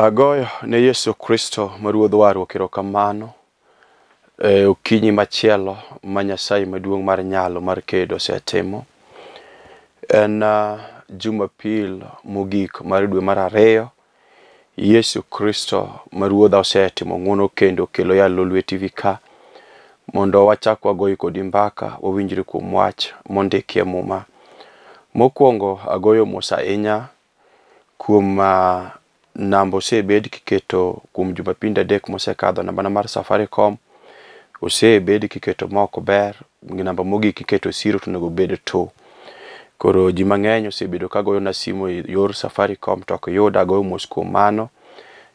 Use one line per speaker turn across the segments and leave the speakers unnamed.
Agoyo ne Yesu Kristo maruodh warruok erokamano okinyi machielo ma Nyasaye maduong' mar nyalo mar kedo osetimo. En Jumapil mogik mar dwe mar ariyo. Yesu Kristo maruodha osetimo ng'wono kendo kelo ya Lolwe Tv ka mondo wachak wagoyo kodi mbaka wawinjre kuom wach mondikie muma. Mokwongo agoyo mos ahinya kuom namba osebed kiketo kuom Jumapinde adek mosekadho, namba mar Safaricom osebed kiketo mok ber, namba mogik kiketo siro to nego bed to. Koro ji mang'eny osebedo kagoyo na simu yor Safaricom to ok yuda. Agoyo mos kuom mano.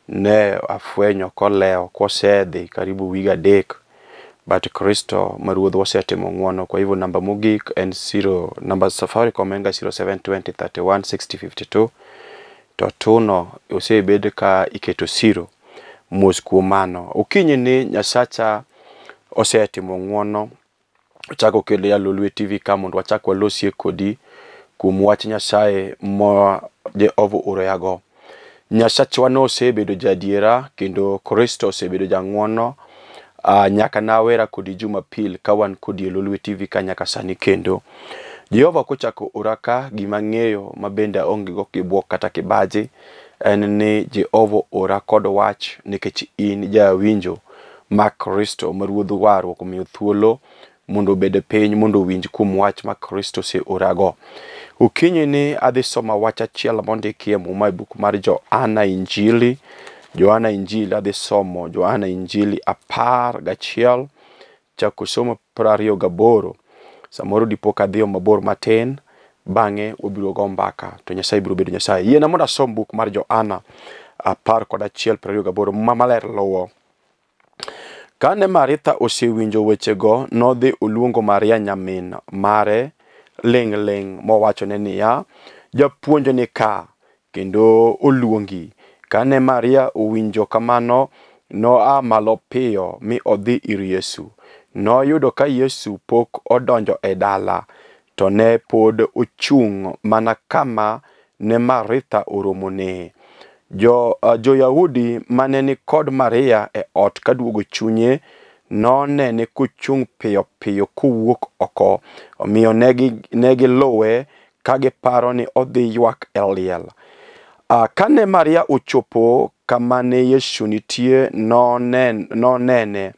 Ne afwenyo koleo kosedhi karibu wiga adek, but Kristo maruodhwa osetimo ng'wono. Kwa hivyo namba mogik en namba Safaricom en 0720316052 to tuno osebed ka iketo siro. Mos kuom mano. Okinyi ni Nyasacha osetimo ng'wono, ochako kelo ya Lolwe TV ka mondo wachak walosie kodi kuom wach Nyasaye ma Jehova oroyago. Nyasachwa no osebedo jadiera kendo Kristo osebedo jang'wono nyaka nawera kodi Jumapil ka wan kodi Lolwe TV ka nyaka sani kendo. Jehova kochako oraka gima ng'eyo mabende onge go kibuok kata kibaji en ni Jehova ora kod wach nikech in jawinjo ma Kristo maruodh warruok omiyo thuolo mondo obed piny mondo winj kuom wach ma Kristo se orago. Okinyi ni adhi soma wach achiel mondikie muma e buk mar Johana Injili. Johana Injili adhi somo Johana Injili 11 chako somo 28. Samoro dipo kadhiyo mabor matin, bang'e obiro go mbaka to Nyasaye biro bedo Nyasaye. Yiena mondo asom buk mar Johana 11:28 mamaler lowo. Kane Maritha osewinjo wechego, nodhi oluongo Maria nyamin mare ling' mowachone niya, japuonj ni ka kendo oluongi. Kane Maria owinjo kamano, noa malo piyo mi odhi ir Yesu. Noyudo ka Yesu pok odonjo e dala, to ne pod ochung' mana kama ne Maritha oromone. Jo-Yahudi mane ni kod Maria e ot kaduogo chunye nonene kochung' piyo kowuok oko, omiyo negi luwe ka giparo ni odhi ywak e liel. Kane Maria ochopo kama ne Yesu nitie, nonene,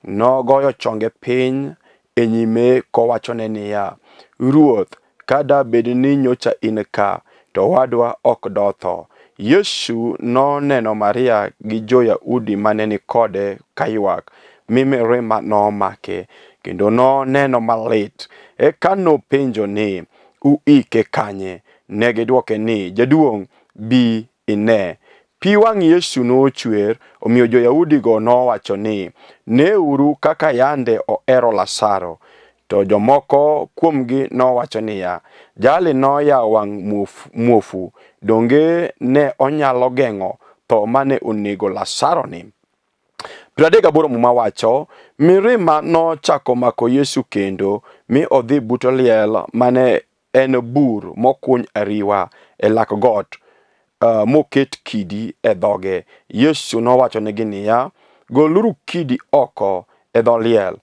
nogoyo chonge piny e nyime kowachone niya, Ruoth, kada bed ni nyocha in ka, to wadwa ok dotho. Yesu noneno Maria gi Jo-Yahudi mane ni kode kaywak, mi mirima nomake kendo noneno malit. Eka nopenjo ni, uike kanye? Negidwoke ni, Jaduong', bi ine. Pi wang' Yesu nochwer, omiyo Jo-Yahudi go nowacho ni, neuru kaka yande ohero Lazaro. To jomoko kuomgi nowacho niya, jali noyawo wang' muofu, donge ne onyalo geng'o tho mane onego Lazaro ni? 38 muma wacho, mirima nochako mako Yesu kendo, mi odhi but liel mane en bur mokuny ariwa e lak got, moket kidi e dhoge. Yesu nowachonegi niya, goluru kidi oko e dho liel.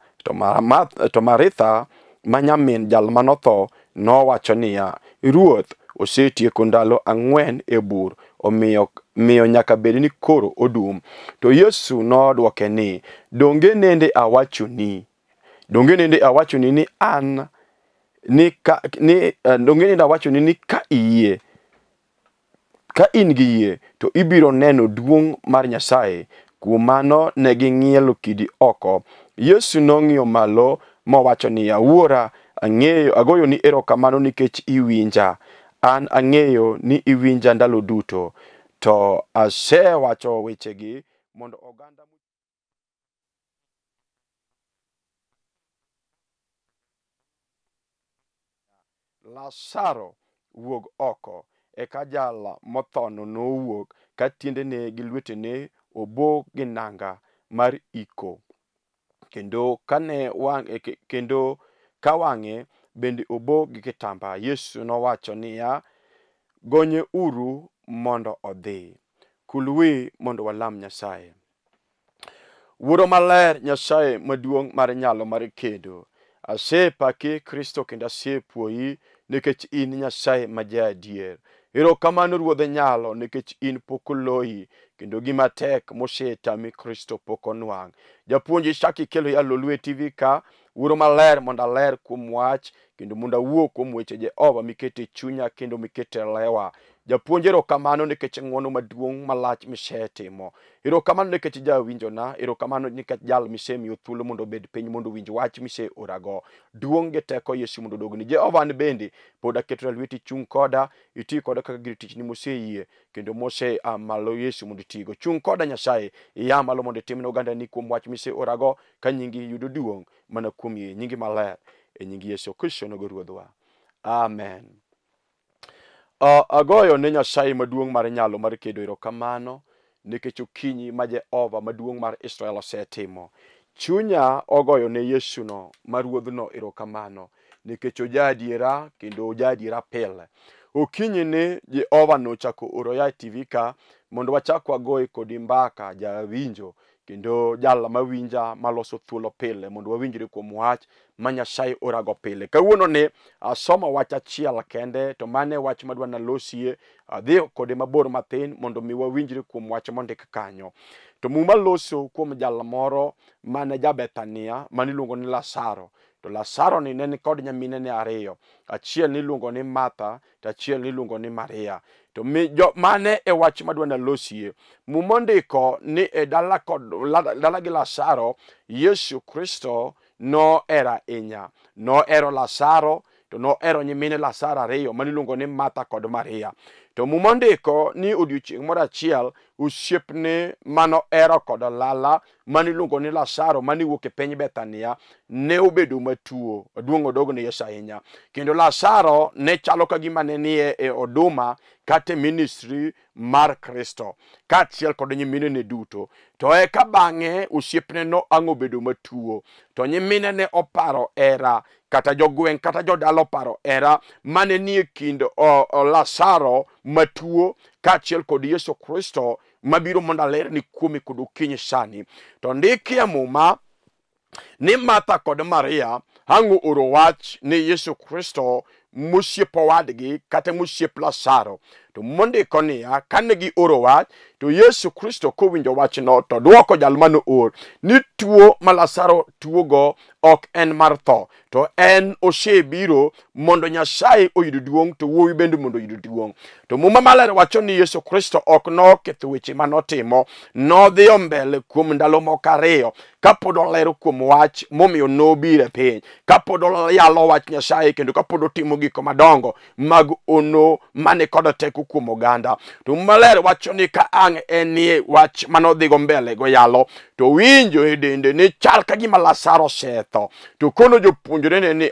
To Maritha ma nyamin jal manotho nowacho niya, Ruoth, osetieko ndalo 4 e bur, omiyo nyaka bed ni koro odum. To Yesu nodwoke ni, donge nende awachoni ni ka iyie, ka in gi yie, to ibiro neno duong' mar Nyasaye. Kuom mano ne ging'ielo kidi oko. Yesu nong'iyo malo mowacho niya, Wuora, agoyo ni erokamano nikech iwinja. An ang'eyo ni iwinja ndalo duto. To asewacho wechegi mondo oganda Lazaro wuog oko. Eka jal mothono nowuok ka tiendene gi lwetene obo gi nanga mar iko. Kendo ka wang'e bende obo gi kitamba. Yesu nowacho niya, gonye uru mondo odhi. kulwe mondo walam Nyasaye. Wuoro maler Nyasaye maduong' mar nyalo mar kedo, asepaki Kristo kendo asepuoyi nikech in Nyasaye ma jaadier. Erokamano Ruodhe nyalo nikech in pok oloyi kendo gima tek mosetami Kristo pok onwang'. Japuonj chaki kelo ya Lolwe TV ka, wuoro maler mondo aler kuom wach kendo mondo awuo kuom weche Jehova mikete chunya kendo mikete lewa. Japuonj erokamano nikech ng'wono maduong' malach misetimo. Erokamano nikech jawinjona, erokamano nikech jal misemiyo thuolo mondo obed piny mondo winj wach miseorago. Duong' gi teko Yesu mondo odogni. Jehova an bende pod aketo lweti chung koda, iti koda kaka gir tichni moseyie kendo mose malo Yesu mondo itigo. Chung koda Nyasaye, iya malo mondo itimne oganda ni kuom wach miseorago ka nyingi yudo duong' mana kuom yie, nyingi maler e nyingi Yesu Kristo nogo Ruodhwa. Amen. Agoyo ne Nyasaye maduong' mar nyalo mar kedo erokamano nikech okinyi ma Jehova maduong' mar Israel osetimo. Chunya ogoyo ne Yesu no ma Ruodhno erokamano nikech ojadiera kendo ojadiera pile. Okinyi ne Jehova nochako oro ya TV ka mondo wachak wagoye kodi mbaka jawinjo kendo jal mawinja maloso thuolo pile mondo wawinjre kuom wach ma Nyasaye orago pile. Kawuono ne asomo wach achiel kende to mane wach madwa nalosie, adhi kode mabor mathin mondo mi wawinjre kuom wach mondik kanyo. To muma loso kuom jal moro mane ja-Bethania maniluongo ni Lazaro. To Lazaro ni ne kod nyamine ne ariyo, achiel niluongo ni Martha to achiel niluongo ni Maria. To mane e wach madwa nalosie, mumondiko ni e dala gi Lazaro Yesu Kristo no era inya, no ero Lazaro to no ero nyimine Lazaro ariyo maniluongo ni Martha kod Maria. To mumondiko ni odiochieng' moro achiel osiepne mano ero kod lala maniluongo ni Lazaro maniwuok e piny Bethania ne obedo matuo, oduong' odogne Yesu ahinya. Kendo Lazaro ne chalo ka gima ne nie e oduma kate ministry mar Kristo kaachiel kod nyimine ne duto. To eka bang'e osiepne no ang' obedo matuo, to nyimine ne oparo era kata jogweng' kata jodalo paro era mane nie kind Lazaro matuo kaachiel kod Yesu Kristo mabiro mondo aler ni kuome kod okinyi sani. To ndiki muma ni Martha kod Maria hango oro wach ni Yesu Kristo musiepo wadgi kata musiep Lazaro. To mondiko niya, kane gi oro wach to Yesu Kristo kowinjo wach no to duoko jal mano or ni tuo ma Lazaro tuogo ok en mar tho, to en osebiro mondo Nyasaye oyud duong' to wuowi bende mondo oyud duong'. To muma maler wacho ni Yesu Kristo ok noketho weche manotimo, nodhiyo mbele kuom ndalo moko ariyo kapod olero kuom wach momiyo nobire piny, kapod oyalo wach Nyasaye kendo kapod otimo gik madongo mag ono mane kod teko kuom oganda. To maler wacho ni ka ang' enie wach manodhigo mbele go yalo to winjo e dende ni chal ka gima Lazaro setho. To kono jopuonjre ni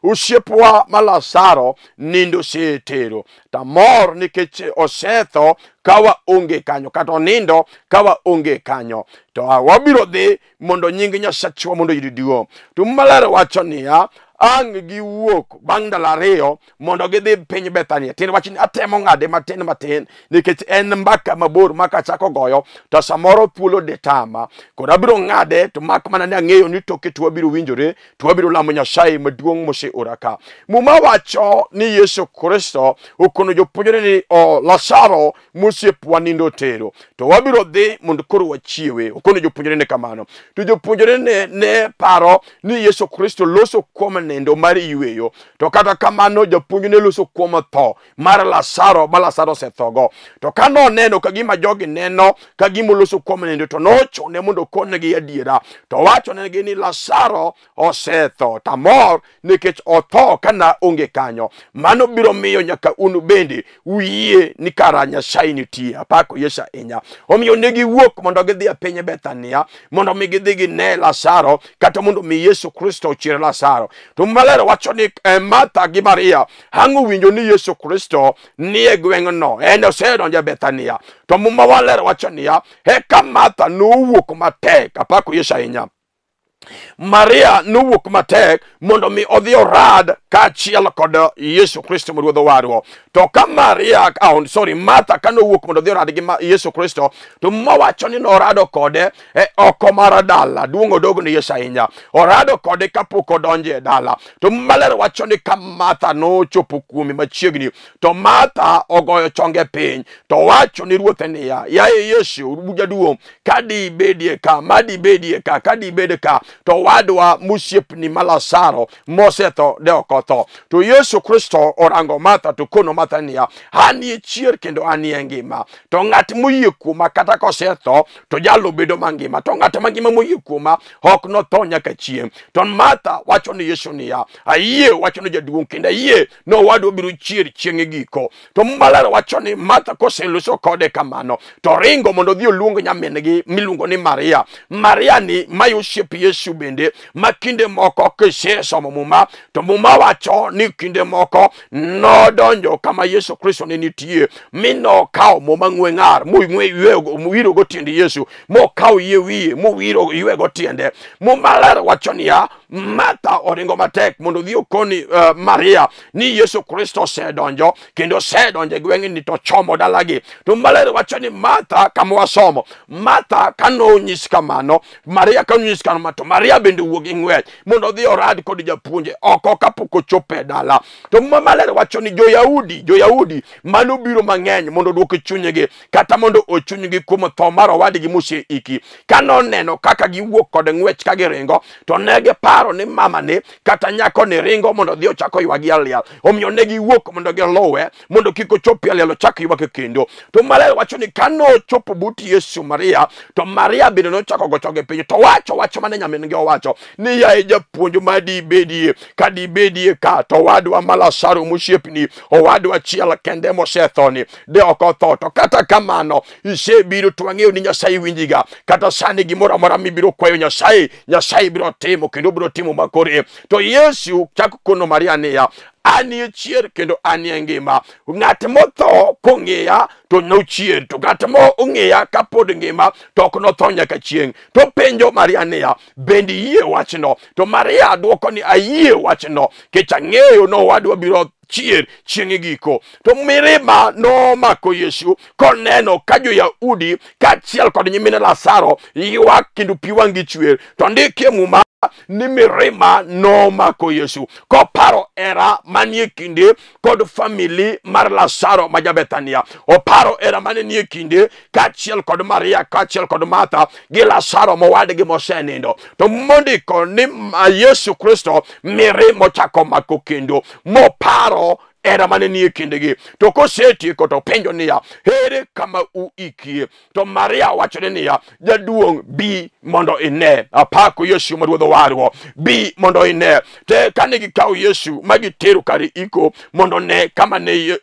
osiepwa ma Lazaro nindo setero, tamor nikech osetho kawa onge kanyo kata onindo kawa onge kanyo. To wabiro dhi mondo nying Nyasachwa mondo yud duong'. To maler wacho niya, ang' giwuok bang' ndalo ariyo mondo gidhi piny Bethania. Tiende wach ni atemo ng'ade matin nikech en mbaka mabor maka chako goyo to samoro thuolo detama. Koro abiro ng'ade to mak mana ne ang'eyo ni toke to wabiro winjore to wabiro lamo Nyasaye maduong' mose ora ka. Muma wacho ni Yesu Kristo okono jopuonjre ni Lazaro musiepwa nindo tero, to wabiro dhi mondo koro wachiewe. Okono jopuonjre ne kamano. To jopuonjre ne paro ni Yesu Kristo loso kuom nendo mar yweyo, to kata kamano japuonj ne loso kuom tho mar Lazaro ma Lazaro sethogo. To kano neno kagima jogi neno kagima loso kuom nendo to nochune mondo konegi adiera, to wacho negi ni Lazaro osetho, tamor nikech otho kana onge kanyo. Mano biro miyo nyaka unu bende uyie ni kara Nyasaye nitie. Apako Yesu ahinya. Omiyo ne giwuok mondo gidhi e piny Bethania mondo mi gidhi gine Lazaro kata mondo mi Yesu Kristo ochier Lazaro. To maler wacho ni Martha gi Maria hango winjo ni Yesu Kristo ni e gweng'no, en osedonjo Bethania. To muma waler wacho niya, eka Martha nowuok matek. Apako Yesu ahinya. Maria nuwuok matek mondo mi odhi orad kaachiel kod Yesu Kristo ma Ruodh warwa. To ka Maria Martha kanowuok mondo odhi orad gi Yesu Kristo, to mowacho ni norado kode oko mar dala. Duong' odogo ni Yesu ahinya. Orado kode kapok odonje e dala. To maler wacho ni ka Martha nochopo kuome machiegni, to Martha ogoyo chonge piny to wacho ni Ruoth niya, yaye Yesu jaduong', kadi bedie ka, madi bedie ka, kadi bede ka, to wadwa musiepni Lazaro mosetho de okotho. To Yesu Kristo orango Martha to kono Martha niya, anie chier kendo anie ngima. To ng'at moyie kuoma kata kosetho to jalo bedo mangima, to ng'at mangima moyie kuoma ok notho nyaka chieng'. To Martha wacho ni Yesu niya, ayie, wacho ni jaduong' kendo ayie no wadwa biro chier chieng' giko. To maler wacho ni Martha koseloso kode kamano, to ringo mondo dhi oluong nyamingi miluongo ni Maria. Maria ni mayosiep Yesu bende, makinde moko kisesomo muma, to muma wacho ni kinde moko nodonjo kama Yesu Kristo ne nitie, mino kao muma ng'we ng'ar muwiro go tiende Yesu, mo kao yie wiye muwiro ywe go tiende. Maler wacho niya, Martha oringo matek mondo dhi okoni Maria ni Yesu Kristo sedonjo kendo sedonjo gweng'ni ni to chomo dalagi. To maler wacho ni Martha kama wasomo, Martha kanonyis kamano, Maria kanonyis kamano, to Maria bende wuok gi ng'wech mondo dhi orad kod japuonje oko kapok ochopo e dala. To maler wacho ni jo-Yahudi mano biro mang'eny mondo duok chunygi kata mondo ochunygi kuom tho mar owadgi moseiki, kanoneno kaka giwuok kod ng'wech ka giringo, to negi paro ni mama ni kata nyako ni ringo mondo dhi ochako ywagi aliel. Omiyo ne giwuok mondo giluwe mondo kik ochopi aliel ochak ywak kendo. To maler wacho ni kanochopo but Yesu Maria, to Maria bende nochako gochoge piny to wacho mane nyamin gi owacho ni, yaye japuonj, madi bedie kadi bedie ka, to wadwa Lazaro mosiepni, owadwa achiel kende mosethoni de okotho. To kata kamano isebiro, to ang'eyo ni Nyasaye winjiga. Kata sani gimoro amora mibiro kwayo Nyasaye biro timo kendo biro timo makore. To Yesu chako kono Maria niya, anie chier kendo anie ngima. Ng'at motho kong'eya to nochier, to ng'at mo ong'eya kapod ngima to ok notho nyaka chieng'. To penjo Maria niya, bende iyie wachno? To Maria dwoko ni, ayie wachno, kech ang'eyo no wadwa biro chier chieng' giko. To mirima nomako Yesu koneno ka jo-Yahudi kaachiel kod nyimine Lazaro ywak kendo pi wang'gi chwer. To ndikie muma ni mirima nomako Yesu koparo era manie kinde kod famili mar Lazaro ma Bethania. Oparo era mane nie kinde kaachiel kod Maria kaachiel kod Martha gi Lazaro mowadgi mosenindo. To mondiko ni Yesu Kristo mirima ochako mako kendo moparo era mane nie kindegi. To kosetieko to penjo niya, ere kama uikie? To Maria wachone niya, jaduong', bi mondo ine. Apako Yesu ma Ruodh warwa, bi mondo ine. Te kane gikawo Yesu magitero kar iko mondo ne kama ne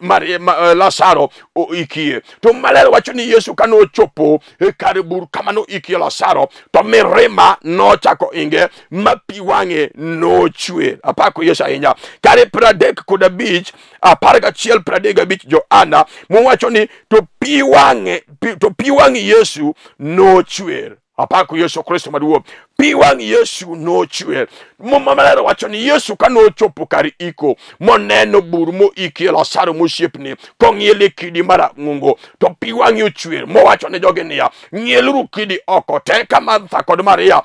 Lazaro oikie. To maler wacho ni Yesu kanochopo kar bur kama no ikie Lazaro, to mirima nochako inge ma pi wang'e nochwer. Apako Yesu ahinya. Kare 35 11 35 Johana mowacho ni to pi wang'e Yesu nochwer. Apako Yesu Kristo maduong', pi wang' Yesu nochwer. Maler wacho ni Yesu kanochopo kar iko moneno bur moikie Lazaro mosiepni kong'iele kidi mar ng'ungo, to pi wang'e ochwer. Mowacho ne joge niya, ng'ieluru kidi oko. Te ka Martha kod Maria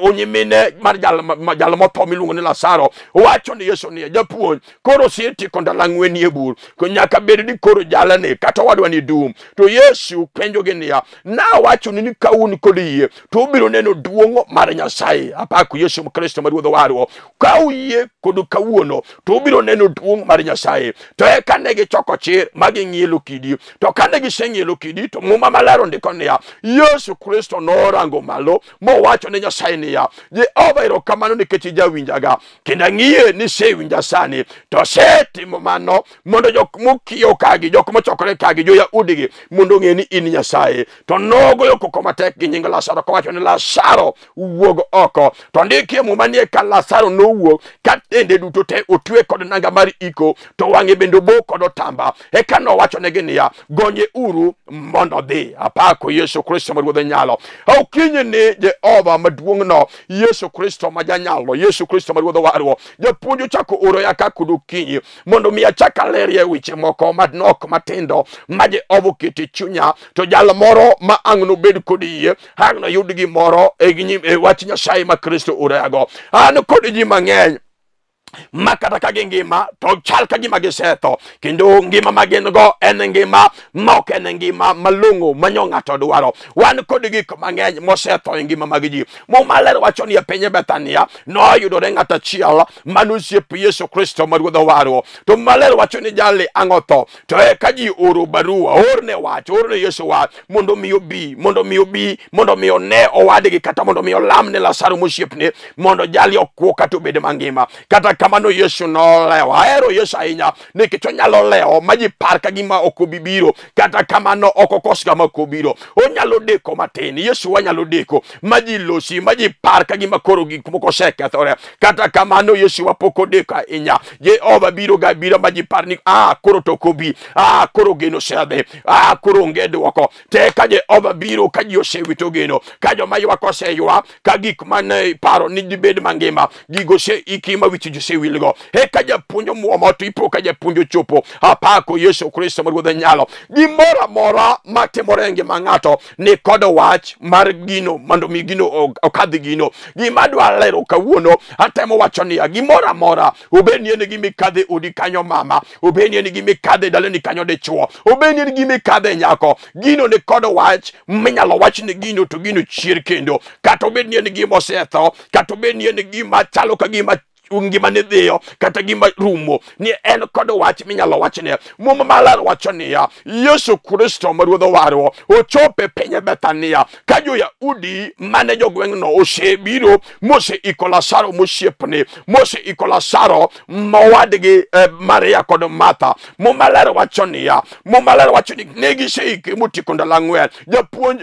onyimine mar jal motho miluongo ni Lazaro wacho ni Yesu niya, japuonj, koro setieko ndalo ang'wen e bur, nyaka bed ni koro jalane kata wadwa ni dum. To Yesu penjoge niya, nawacho ni kaun kod yie to biro neno duong'o mar Nyasaye. Apako Yesu Kristo ma Ruodh warwa, ka uyie kod kawuono to biro neno duong' mar Nyasaye. To kane gichoko chir magi ng'ielo kidi, to kane giseng'ielo kidi, to muma malero ndiko niya, Yesu Kristo norango malo mowacho ne Nyasaye niya, Jehova erokamano nikech ijawinjaga kendo ang'ie ni sewinja sani. To setimo mano mondo jok mokiewo kagi, jok mochokore kagi, jo-Yahudi gi mondo ng'e ni in Nyasaye. To nogoyo koko matek gi nying Lazaro kowacho ni, Lazaro uwuog oko to ndiki mumanie ka Lazaro no wuog ka dende duto te otwe kod nanga mar iko to wange bendo bo kod otamba eka no wacho negi niya gonye uru mondo dhi. Apako Yesu Kristo ma Ruodh nyalo. Okinyi ni Jehova maduong' no Yesu Kristo ma janyalo, Yesu Kristo ma Ruodh warwo japuonjo chako oro ya ka kudu kinyi mondo mi achaka lerie weche moko madnok matindo ma Jehova okete chunya to jal moro ma ang'no bed kod yie ang'no yud gimoro e wach Nyasaye ma Kristo orago. An kod ji mang'eny makata ka ngima to chal ka gima gisetho kendo ngima magen go en ngima mok en ngima malungo manyo ng'ato dwaro. Wan kod gik mang'eny mosetho e ngima mag ji. Mumaler wacho ni e piny Bethania no yudore ng'ato achiel manosiep Yesu Kristo ma Ruodh warwo to maler wacho ni jali ang'otho to e ka ji oro barua orne wach orne Yesu wach mondo mi obi mondo mi one owadgi kata mondo mi olamne Lazaro mosiepne mondo jali okwo kata obed mangima. Kata kamano Yesu no leo aero Yesu ahinya nikech onyalo leo maji par ka gima okobibiro kata kamano okokos kama kobiro onyalo deko matin. Yesu wanyalo deko maji losi maji par ka gima koro gik moko sekethore kata kamano Yesu wapoko deko ahinya. Jehova biro ga biro maji par ni koro to kobi koro geno sebe koro ngedo wako te ka Jehova biro ka ji osewito geno ka joma ywak oseywa ka gik mane paro ni dibed mangima gigo se ikima wichi se wilgo eka japuonjo muomo to ipo ka japuonjo chopo. Apako Yesu Kristo ma Ruodh nyalo. Gimora mora matimore ngima ng'ato ni kod wach mar gino mondo mi gino okadh gino. Gima dwa lero kawuono atemo wacho ni gimora mora obeni en gimi kadhe odi kanyo mama obeni en gimi kadhe daleni kanyo dichuo obeni en gimi kadhe nyako gino ni kod wach minyalo wach ni gino to gino chier kendo kata obeni en gima osetho kata obeni en gima chalo ka gima ngima ne dhiyo kata gima rumo ni en kod wach minyalo wachne. Muma maler wacho niya Yesu Kristo ma Ruodh warwo ochope piny Bethania ka jo-Yahudi mane jogweng'no osebiro mose iko Lazaro mosiepne mose iko Lazaro mowadgi Maria kod Martha. Mumaler wacho niya mumaler wacho ni negiseike motiko ndalo 4 japuonj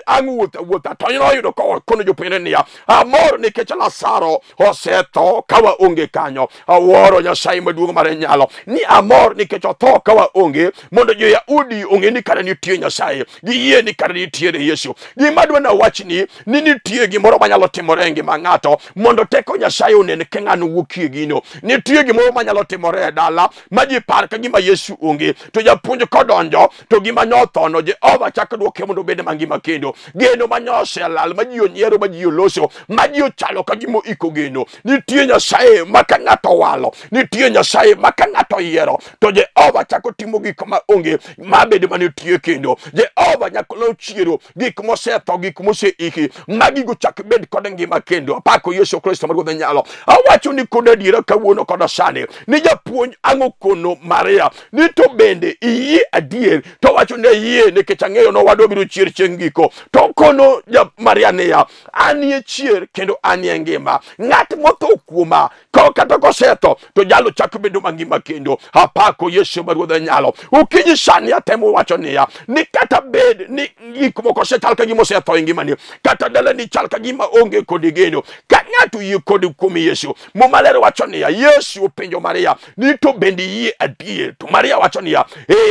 wuotha to noyudo kono jopuonjre niya amor nikech Lazaro osetho kawa onge kanyo. Aworo Nyasaye maduong' mar nyalo ni amor nikech otho kawa onge mondo jo-Yahudi ong'e ni kare nitie Nyasaye giyie ni kare nitiere Yesu. Gima dwa na wach ni nitie gimoro manyalo timore ngima ng'ato mondo teko Nyasaye onen ke ng'ano wuokie gino. Nitie gimoro manyalo timore e dala ma ji par ka gima Yesu onge to japuonj kodonjo to gima nyothono Jehova chako duoke mondo obed mangima kendo. Geno manyose lal ma ji onyiero ma ji oloso ma ji ochalo ka gima iko geno. Nitie Nyasaye maka ng'ato walo nitie Nyasaye maka ng'ato yiero to Jehova chako timo gik ma onge mabed manitie kendo. Jehova nyakolo chiero gik mosetho gik moseiki magigo chak bed kod ngima kendo. Apako Yesu Kristo ma Ruodh nyalo. Awacho ni kod adiera kawuono kod sani ni japuonj ang'o kono Maria ni to bende iyie adier to wacho ni iyie nikech ang'eyo no wadwa biro chier chieng' giko to kono Maria niya anie chier kendo anie ngima ng'at motho kuoma kata kosetho to jalo chako bedo mangima kendo. Apako Yesu ma Ruodh nyalo. Ukinyi sani atemo wacho niya ni kata bed ni gik moko chal ka gima osetho e ngimani kata dalani chal ka gima onge kod geno ka ng'ato yie kod kuom Yesu. Mumaler wacho niya Yesu openjo Maria ni to bende yie adier to Maria wacho niya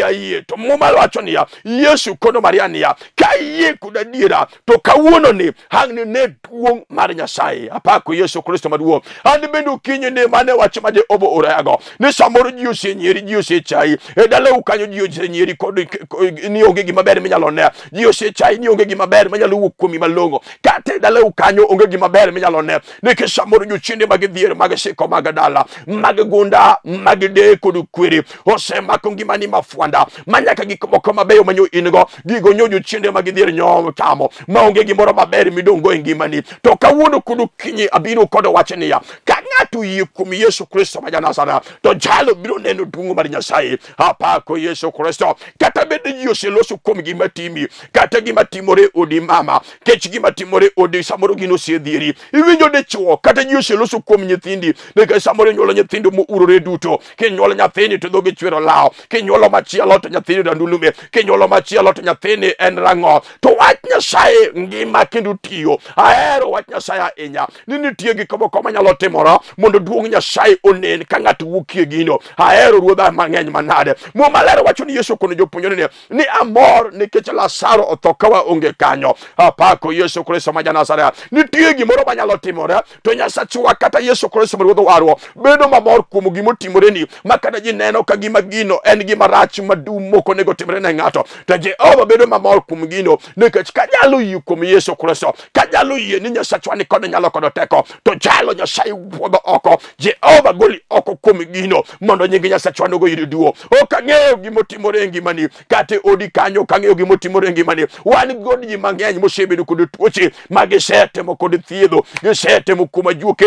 ayie to mumaler wacho niya Yesu kono Maria niya ka yie kod adiera to kawuono ni hang'ne ne duong' mar Nyasaye. Apako Yesu Kristo maduong'. An bende ukinyi ni mane wach ma Jehova orago ni samoro ji osenyeri ji osechai e dalau kanyo ji osenyeri kod ni onge gima ber minyalo ne ji osechai ni onge gima ber manyalo wuok kuomi malongo kata dalau kanyo onge gima ber minyalo ne nikech samoro jochiende mag dhier mag siko mag dala mag gunda mag de kod kwere osemako ngimani mafuanda manyaka gik moko mabeyo manyo ingo gigo nyo jochiende mag dhier nyo tamo ma onge gimoro maber midongo e ngimani to kawuono kod kinyi abiro kod wach niya ka ng'ato yie kuom Yesu Kristo ma Nazareth to jalo biro neno duong' mar Nyasaye. Apako Yesu Kristo. Kata bed ji oseloso kuom gima timi, kata gima timore odi mama, kech gima timore odi samoro gino siedhieri. Iwinjo dichuo kata ji oseloso kuom nyithindi, nek samoro nyuolo nyithindo mourore duto. Kinyuolo nyathini to dhoge chwero lao, kinyuolo machielo to nyathini randulume, kinyuolo machielo to nyathini en rang'o. To wach Nyasaye ngima kendo tiyo. Ahero wach Nyasaye ahinya. Ni nitie gik moko manyalo timore mondo duong' Nyasaye onen ka ng'ato wuokie gino. Ahero ruodha mang'eny manade. Mo malero wacho ni Yesu kono jopuonjre ni amor nikech Lazaro otho ka waonge kanyo. Apako Yesu Kristo ma Nazareth. Nitie gimoro manyalo timore to Nyasachwa kata Yesu Kristo ma ruodha warwa bedo mamor kuom gimo timore ni makana ji neno ka gima gino en gima rach madum moko nego timore ne ng'ato. To Jehova bedo mamor kuom gino nikech kanyalo yie kuom Yesu Kristo, kanyalo yie ni Nyasachwa ni kod nyalo kod teko, to jalo Nyasaye wuodho oko. Jehova goli oko kuom gino mondo nying Nyasachwa nogo yiri duo. Okang'eyo gimo timore ngimani kate odi kanyo, kang'eyo gimo timore ngimani. Wan god ji mang'eny mosebedo kod tuoche magisetemo kod thiedho, gisetemo kuom ajuoke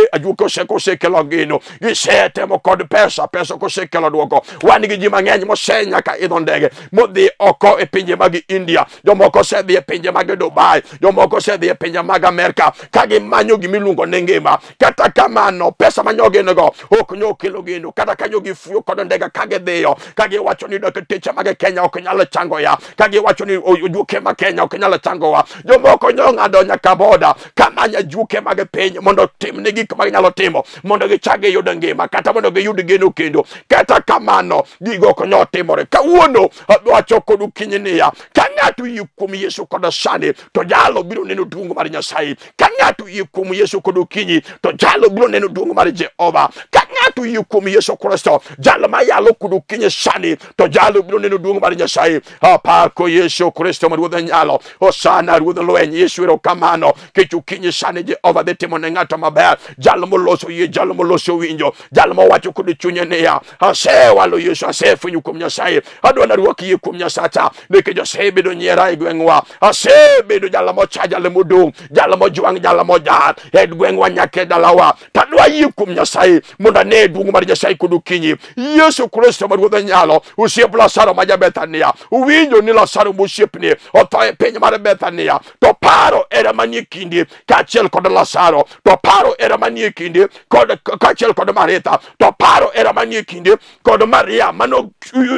osekelo gino, gisetemo kod pesa kosekelo duoko. Wan gi ji mang'eny mosenya ka idho ndege modhi oko e pinje mag India, jomoko osedhi e pinje mag Dubai, jomoko osedhi e pinje mag Amerika ka gimanyo gimiluongo ne ngima. Kata kamano pesa manyogenego ok nyo kelo gino, kata kanyo gifuyo kod ndege ka gidhiyo ka giwacho ni dakteche mag Kenya ok nyalo chango ya, ka giwacho ni ojuoke mag Kenya ok nyalo chango wa. Jomoko nyong'ado nyaka boda kamanya juoke mag piny mondo timne gik maginyalo timo mondo gichage yud ngima kata mondo giyud geno kendo. Kata kamano gigo ok nyo timore. Kawuono wacho kod kinyi niya, ka ng'ato yie kuom Yesu kod sani to jalo biro neno duong' mar Nyasaye. Ka ng'ato yie kuom Yesu kod kinyi to jalo biro neno duong' mar Jehova. Ka ng'ato yie kuom Yesu Kristo, jalo mayalo kod kinyi sani to jalo biro neno duong' mar Nyasaye. Apako Yesu Kristo ma ruodh nyalo. Osana ruodh lweny. Yesu erokamano kech kinyi sani Jehova dhi timo ne ng'ato maber. Jalo moloso yie, jalo moloso winjo, jalo mawacho kod chunye niya, asewalo Yesu, asefwenyo kuom Nyasaye, adwa naruak yie kuom Nyasacha nikech asebedo nyiera e gweng'wa, asebedo jalo mocha, jalo modong', jalo mojwang', jalo mojar e gweng'wa nyaka e dalawa. Tadwa yie kuom Nyasaye mondo ane duong' mar Nyasaye kod kinyi. Yesu Kristo ma ruodh nyalo. Osiep Lazaro ma ja Bethania, uwinjo ni Lazaro mosiepne otho e piny mar Bethania, to paro era manie kinde kaachiel kod Lazaro, to paro era manie kinde kod kaachiel kod Maritha, to paro era manie kinde kod Maria mano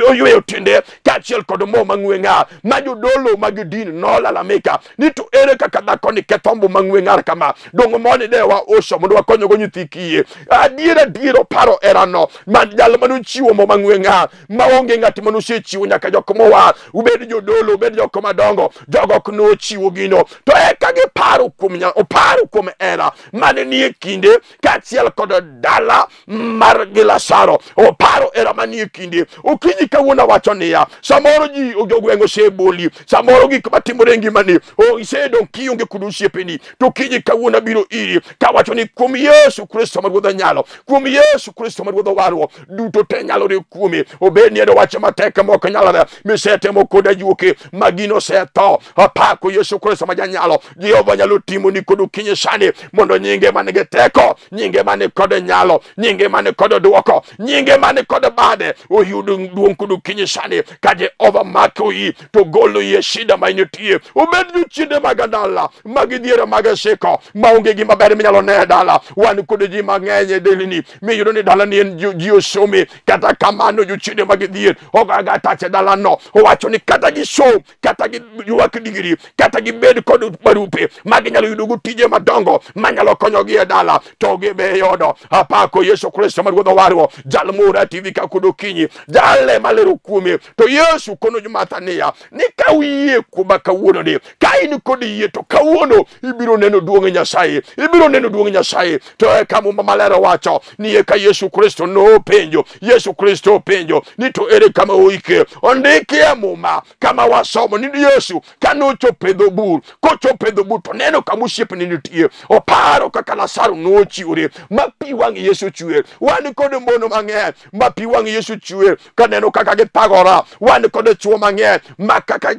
oyweyo tinde kaachiel kod mo mang'we ng'ar ma jodolo mag din nolalamika ni to ere kaka dhako ni kethombo mang'we ng'ar kama dong' moni dewa oso mondo wakonyogo nyithi kiye. Adiero paro era no man jalo manochiwo mo mang'we ng'ar maonge ng'at manosechiwo nyaka jok mowar, ubed jodolo, ubed jok madongo, jogo ok nochiwo gino. To eka giparo kuom era mane nie kinde kaachiel kod dala mar Lazaro. Oparo era manie kinde. Okinyi kawuono wacho niya, samoro ji jogweng' oseboli, samoro gik matimore ngimani isedong' kionge kod osiepeni, to kinyi kawuono biro iri kawacho ni kuom Yesu Kristo ma ruodh nyalo, kuom Yesu Kristo ma ruodh warwo duto te nyalore kuome. Obed ni wacho matek mok nyalore misetemo kod ajuoke magino setho. Apako Yesu Kristo ma janyalo. Jehova nyalo timo ni kod kinyi sani mondo nyinge man gi teko, nyinge man kod nyalo, nyinge man kod duoko, nyinge man kod bade oyud duong' kod kinyi sani. Ka Jehova mako yi to golo ye shida ma nitie. Obed jochiende mag dala mag dhiera mag siko maonge gima ber minyalo ne dala. Wan kod ji mang'eny e delni miyudo ni dala ni en ji osome, kata kamano jochiende mag dhier ogaga tache dala no owacho ni kata gisom, kata giywak digri, kata gibed kod barupe maginyalo yudogo tije madongo manyalo konyogi e dala to gibeyodo. Apako Yesu Kristo ma ruodh warwo. Jal mora TV ka kod kinyi jale malero kuome. To Yesu kono jumathania ni ka wiye kuma kawuono ni ka in kod yie to kawuono ibiro neno duong' Nyasaye, ibiro neno duong' Nyasaye. To kama malero wacho ni eka Yesu Kristo no penjo, Yesu Kristo penjo ni to ere kama oike ondike muma kama wasomo ni Yesu kano chopedo bur ko chopedo bur to neno kamusiepe ni nitie oparo kaka Lazaro no chiure mapi wang Yesu chue wani kode mono mange mapi wang Yesu chue kaneno kaka getagora wani kode chuo mange makaka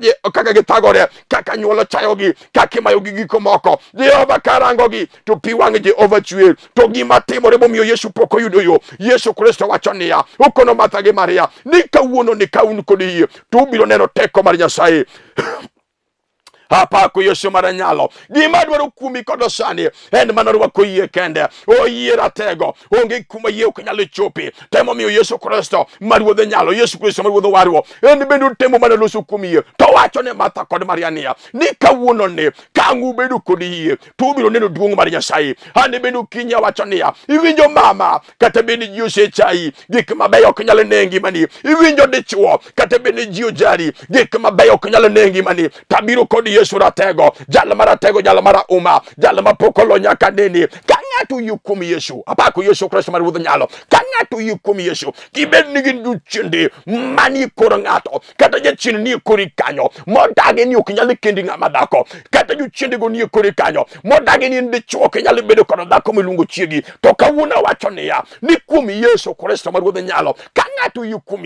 getagore kaka nyolo chayogi kaka mayogi gikomoko Jehova karangogi to pi wang Jehova chue to gima timore bomiyo Yesu poko yudo yo Yesu Kristo wachonia ukono mathage Maria nikawuono nikawun kodi to biro neno teko mar Nyasaye hapa ko Yesu maranyalo gima dwaro kumi kodosani en manarwa ko yie kende o yie ratego onge kuma yie okanyalo chopi temo miyo Yesu Kristo marwodhe nyalo Yesu Kristo marwodhe warwo en bendo temo manaloso kumi yie to wacho ne Martha kod Mariania ni kawuono ne kangu bedo kod yie to biro neno duong' mar Nyasaye ane bendo kinya wacho niya iwinjo mama kata bende ji osechai gik mabeyo okanyalo nengi mani iwinjo dichuo kata bende ji ojari gik mabeyo okanyalo nengi mani tabiro kod Yesu ratego jal maratego jal mara uma jal mapokolo nyaka nini kangatu yukum Yesu apako Yesu Kristo marwudho nyalo kangatu yukum Yesu kibed nigi duchinde mani koro ngato kata jachini ni kori kanyo modage ni okinyali kendi ngama dhako kata duchinde go ni kori kanyo modage ni ndichuo kinyali bedo kono dhako milungo chiegi to kawuna wacho niya ni kum Yesu Kristo marwudho nyalo kangatu yukum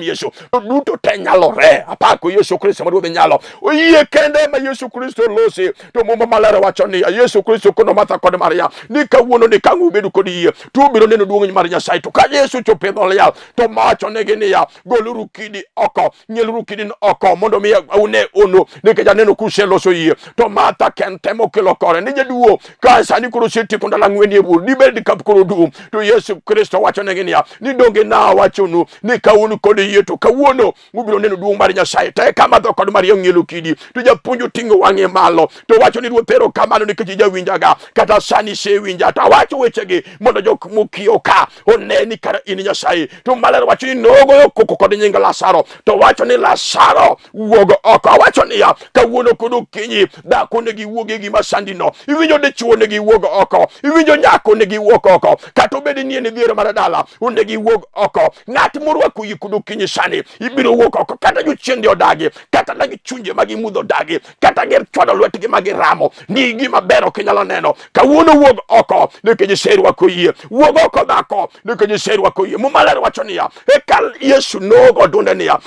Yesu duto te nyalo re apako Yesu Kristo marwudho nyalo oye kende ma Yesu Kristo losi to mama malera wacho niya Yesu Kristo kono Martha kod Maria ni kawuono ni kangu bedo kod yie to biro neno duong' mar Nyasaye to ka Yesu chopedho leal to macho negi niya goluru kidi oko nyeluru kidi oko mondo mi une ono nikech aneno kuseloso yie to Martha kentemo kelo kore ni jaduo ka sani koro seti konda lang'weni e bur ni bed kap koro dum to Yesu Kristo wacho negi niya ni donge na wachonu ni kawuono kod yie to kawuono ubiro neno duong' mar Nyasaye te kama Martha kod Maria ng'elo kidi to japuonjo tingo wang'e malo to wacho ni ruoth ero kamano nikech jawinjaga kata sani se winja to wacho wechegi mondo jok mokio ka oneni kara in Nyasaye to maler wacho ni nogoyo koko kod nying Lazaro to wacho ni Lazaro wuogo oko wacho ni ya kawuono kod okinyi dhako negi wuogi gima sandino iwinjo dichuo negi wuogo oko iwinjo nyako negi wuok oko kata obedi ni en dhier mar dala onegi wuog oko ng'at morwako yie kod okinyi sani ibiro wuok oko kata jochiende odagi kata negi chunje magi mudho dagi kata gir chwado lwetgi magi ramo ni gima bero kinyalo neno kawuono wuog oko nikech serwako yie wuog oko dhako nikech serwako yie mumaler wacho niya ekal Yesu nogo dunde niya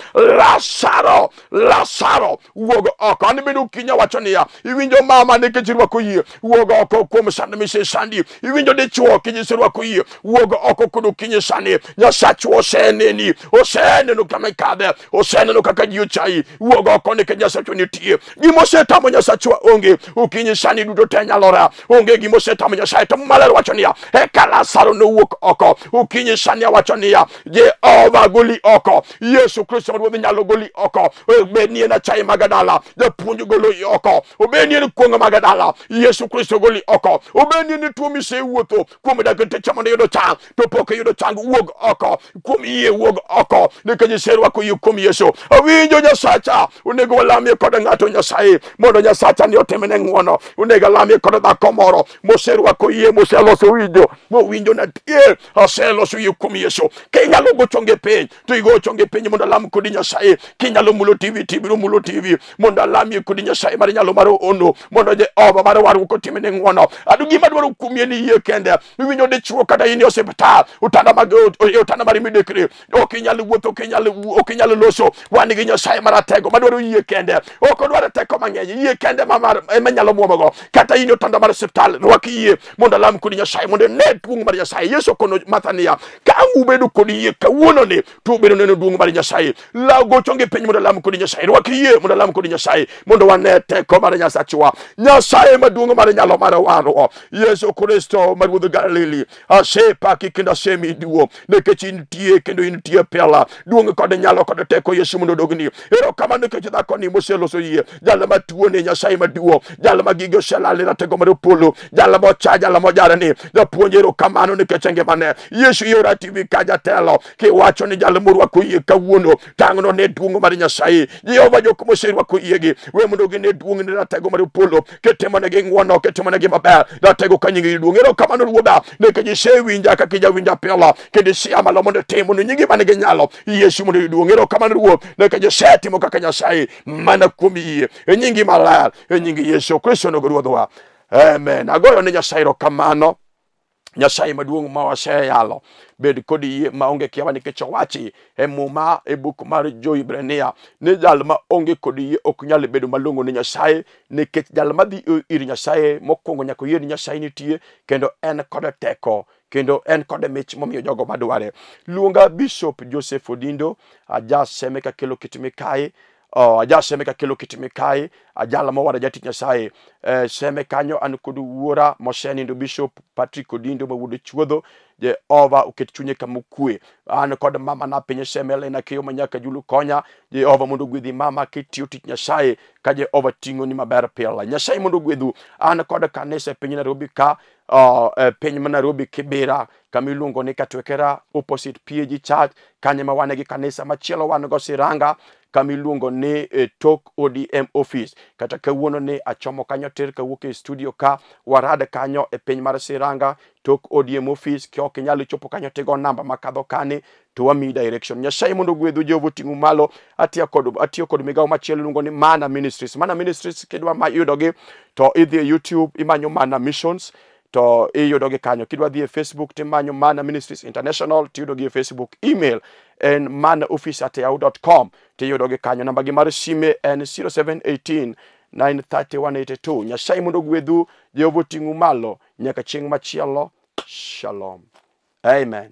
Lazaro wuog oko ani bendo kinya wacho niya iwinjo mama nikech rwako yie wuog oko kuom sand mise sandi iwinjo dichuo kich serwako yie wuog oko kod okinyi sani Nyasachu oseneno kama kadhe oseneno kaka ji ochai wuog oko nikech Nyasachu nitie gimosetamo Nyasachu onge okinyi sani duto te nyalora onge gimosetamo Nyasaye to maler wacho niya eka Lazaro no wuok oko okinyi sani wacho niya Jehova goli oko Yesu Kristo marwodho nyalo goli oko obenie na chai magadala japuonj golo oko obenie ni kuonga magadala Yesu Kristo goli oko obenie ni tuo mise wuotho kuom dakete chamone yudo chang to pok yudo chang wuog oko kuom yie wuog oko nikech serwako yie kuom Yesu awinjo Nyasacha onego walamie kod ng'ato Nyasaye mondo Nyasacha ni otimene ng'wono onego lamie kod dhako moro moserwako yie moseloso winjo mowinjo na tie oseloso yie kuom Yesu kinyalo gochonge piny to igochonge piny mondo lam kod Nyasaye kinyalo mulo TV tibiro mulo TV mondo lamie kod Nyasaye mar nyalo mar ono mondo Jehova mar waru ko timene ng'wono adu gima dwaro kumie ni yie kende iwinjo dichuo kata in osiptal utanda mar midekre okinyalo wuotho okinyalo loso wan gi Nyasaye maratego madwaro yie kende ok dwaro teko mang'eny yie kende manyalo muomogo kata in otanda mar hospital rwaki yie mondo lam kod Nyasaye mondo ne duong' mar Nyasaye Yesu kono Mathania ka ubedo kod yie kawuono ni to bedo neno duong' mar Nyasaye la gochonge piny mondo lam kod Nyasaye rwaki yie mondo lam kod Nyasaye mondo wane teko mar Nyasaye maduong' mar nyalo mar waro Yesu Kristo marwuodh Galili asepaki kendo asemi duo nikech intie kendo intie pela duong' kod nyalo kod teko Yesu mondo dogni ero kamano nikech dhako ni moseloso Kristo yie jalo matuo ne Nyasaye maduo jalo magigo shalale ratego mar polo jalo mocha jalo mojara ni japuonjero kamano ne kechenge mane Yesu yora TV kaja telo ki wacho ni jalo morwako yie kawuono tangno ne duongo mar Nyasaye Jehova jok moserwako yiegi we mondo gi ne duong ne ratego mar polo ketemo ne gi ngwono ketemo ne gi maber ratego kanyingi duongero kamano ruoda ne ke jisewinja ka kijawinja pela kende siama lo mondo temo ne nyingi mane gi nyalo Yesu mondo duongero kamano ruo ne ke jisetimo kaka Nyasaye mana kuom yie nyingi maler nyingi Yesu Kristo no ruodwa amen agoyo ne Nyasaye ro kamano Nyasaye maduong ma waseyalo bed kod yie maonge kiawa nikech owachi e muma e buk mar Jo-Ibrania ne jal ma onge kod yie ok nyal bedo malongo ne Nyasaye nikech jal madhi ir Nyasaye mokwongo nyaka yie ni Nyasaye nitie kendo en kod teko kendo en kod mich momiyo jogo madware luonga Bishop Joseph Odindo aja seme ka kelo kitimi kai aja seme ka kelo kitimi kai ajala mawara jati Nyasaye seme kanyo an kod wuora mosenindo Bishop Patrick Odindo mawuod chuodho je ova uket chunye kamukwe an kod mama na pinye semele na kiyo manyaka julu konya je ova mondo gwedhi mama kitiyo tich Nyasaye ka je ova tingo ni maber pila Nyasaye mondo gwedhu an kod kanisa pinye Nairobi ka piny ma Nairobi Kibera kamiluongo ni Katwekera opposite PAG Church kanye ma wane gi kanisa machielo wan go Siranga kamiluongo ni Tok ODM office kata kawuono ni achomo kanyo ter kawuok e studio ka warada kanyo e piny mar Siranga Tok ODM office kyo kinyalo chopo kanyo tego namba makadho kane to wami direction Nyasaye mondo gwedhu Jehova tingu malo atiyo kod migawo machielo luongo ni Mana Ministries kidwa ma yudogi to idhi e YouTube imanyo Mana Missions to iyudogi kanyo kidwa dhi e Facebook timanyo Mana Ministries International tiyudogi e Facebook email en manaoffice@yahoo.com tiyudogi kanyo namba gi mar sime en 0718 93182 Nyasaye mondo gwedhu Jehova tingu malo nyaka chieng' machielo shalom amen